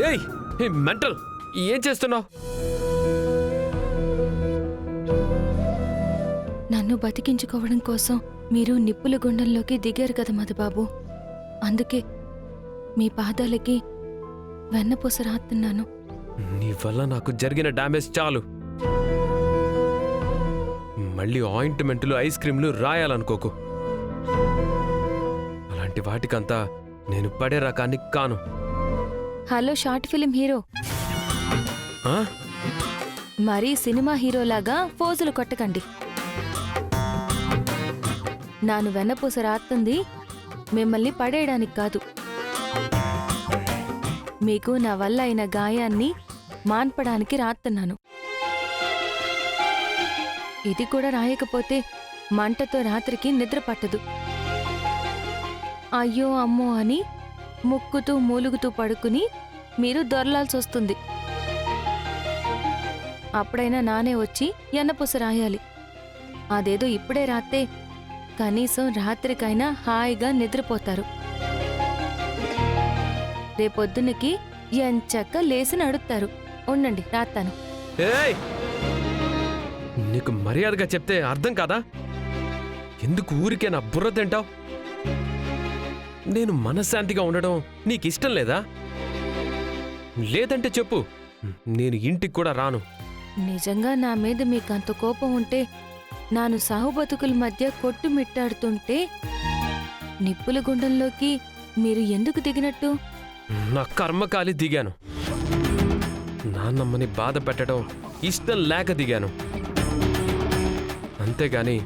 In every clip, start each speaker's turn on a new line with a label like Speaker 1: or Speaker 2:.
Speaker 1: ఏయ్ మెంటల్, ఏం చేస్తున్నావు?
Speaker 2: నన్ను బతికించుకోవడం కోసం మీరు నిప్పుల గుండంలోకి దిగారు కదా మధుబాబు. అందుకే మీ పాదాలకి వెన్నపూస రాస్తున్నాను.
Speaker 1: నీ వల్ల నాకు జరిగిన డ్యామేజ్ చాలు. మళ్ళీ ఆయింట్మెంట్లు, ఐస్ క్రీంలు రాయాలనుకోకు. అలాంటి వాటికంతా నేను పడే రకాన్ని కాను.
Speaker 2: హలో షార్ట్ ఫిలిం హీరో, మరీ సినిమా హీరోలాగా పోజులు కొట్టకండి. నాను వెన్నపూస రాస్తుంది మిమ్మల్ని పడేయడానికి కాదు, మీకు నా వల్ల అయిన గాయాన్ని మాన్పడానికి రాస్తున్నాను. ఇది కూడా రాయకపోతే మంటతో రాత్రికి నిద్ర పట్టదు. అయ్యో అమ్మో అని ముక్కుతూ మూలుగుతూ పడుకుని మీరు దొరలాల్సొస్తుంది. అప్పుడైనా నానే వచ్చి ఎన్నపూస రాయాలి. అదేదో ఇప్పుడే రాస్తే కనీసం రాత్రికైనా హాయిగా నిద్రపోతారు. రేపొద్దునకి ఎంచక్క లేసి నడుస్తారు. ఉండండి రాస్తాను.
Speaker 1: నీకు మర్యాదగా చెప్తే అర్థం కాదా? ఎందుకు ఊరికే నా బుర్ర తింటావు? నేను మనశ్శాంతిగా ఉండడం నీకిష్టం లేదా? లేదంటే చెప్పు, నేను ఇంటికి కూడా రాను.
Speaker 2: నిజంగా నా మీద మీకంత కోపం ఉంటే, నాను సాహుబతుకుల మధ్య కొట్టుమిట్టాడుతుంటే నిప్పుల గుండంలోకి మీరు ఎందుకు దిగినట్టు?
Speaker 1: నా కర్మకాలి దిగాను. నాన్నమ్మని బాధ పెట్టడం ఇష్టం లేక దిగాను. అంతేగాని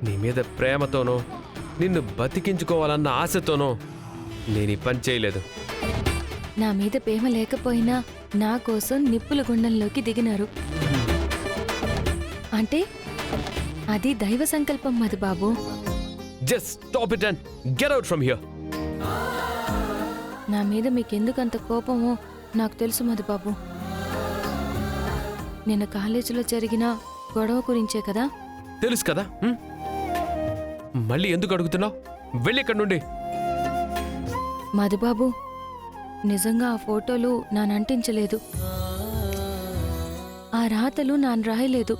Speaker 1: నీ మీద ప్రేమతోనో నిన్ను బతికించుకోవాలన్న ఆశతోనో నేను ఈ పని చేయలేదు.
Speaker 2: నా మీద ప్రేమ లేకపోయినా నా కోసం నిప్పుల గుండంలోకి దిగినారు అంటే అది దైవ సంకల్పం Madhubabu.
Speaker 1: Just stop it and get out from here.
Speaker 2: నా మీద మీకెందుకంత కోపమో నాకు తెలుసు మధుబాబు. నిన్న కాలేజీలో జరిగిన గొడవ గురించే కదా?
Speaker 1: తెలుసు కదా. మళ్ళీ ఎందుకు అడుగుతున్నావు? వెళ్ళి ఇక్కడి నుండి.
Speaker 2: మధుబాబు, నిజంగా ఆ ఫోటోలు నానంటించలేదు, ఆ రాతలు నాన్ రాయలేదు.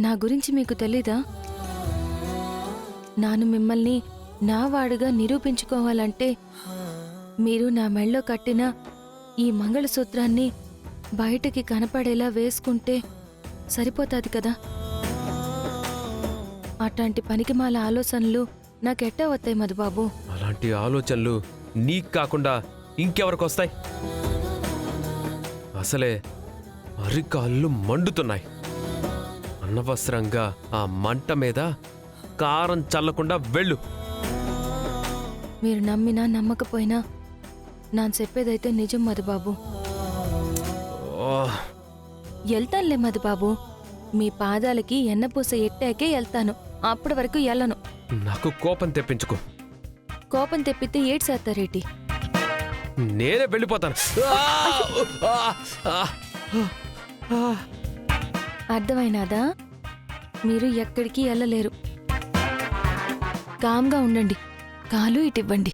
Speaker 2: నా గురించి మీకు తెలీదా? నాను మిమ్మల్ని నా వాడుగా నిరూపించుకోవాలంటే మీరు నా మెళ్ళో కట్టిన ఈ మంగళసూత్రాన్ని బయటకి కనపడేలా వేసుకుంటే సరిపోతాది కదా. అట్లాంటి పనికిమాల ఆలోచనలు నాకెట్టా వస్తాయి మధుబాబు?
Speaker 1: అలాంటి ఆలోచనలు నీకు కాకుండా ఇంకెవరికొస్తాయి? అసలే అరికాళ్ళు మండుతున్నాయి. అనవసరంగా ఆ మంట మీద కారం చల్లకుండా వెళ్ళు.
Speaker 2: మీరు నమ్మినా నమ్మకపోయినా నాను చెప్పేదైతే నిజం మధుబాబు. వెళ్తానులే మధుబాబు, మీ పాదాలకి ఎన్నపూస ఎట్టాకే వెళ్తాను. అప్పటి వరకు వెళ్ళను.
Speaker 1: నాకు కోపం తెప్పించుకో.
Speaker 2: కోపం తెప్పితే ఏడ్చేస్తారేటి?
Speaker 1: నేనే వెళ్ళిపోతాను.
Speaker 2: అర్థమైనాదా? మీరు ఎక్కడికి వెళ్ళలేరు. కామ్గా ఉండండి. కాలు ఇటివ్వండి.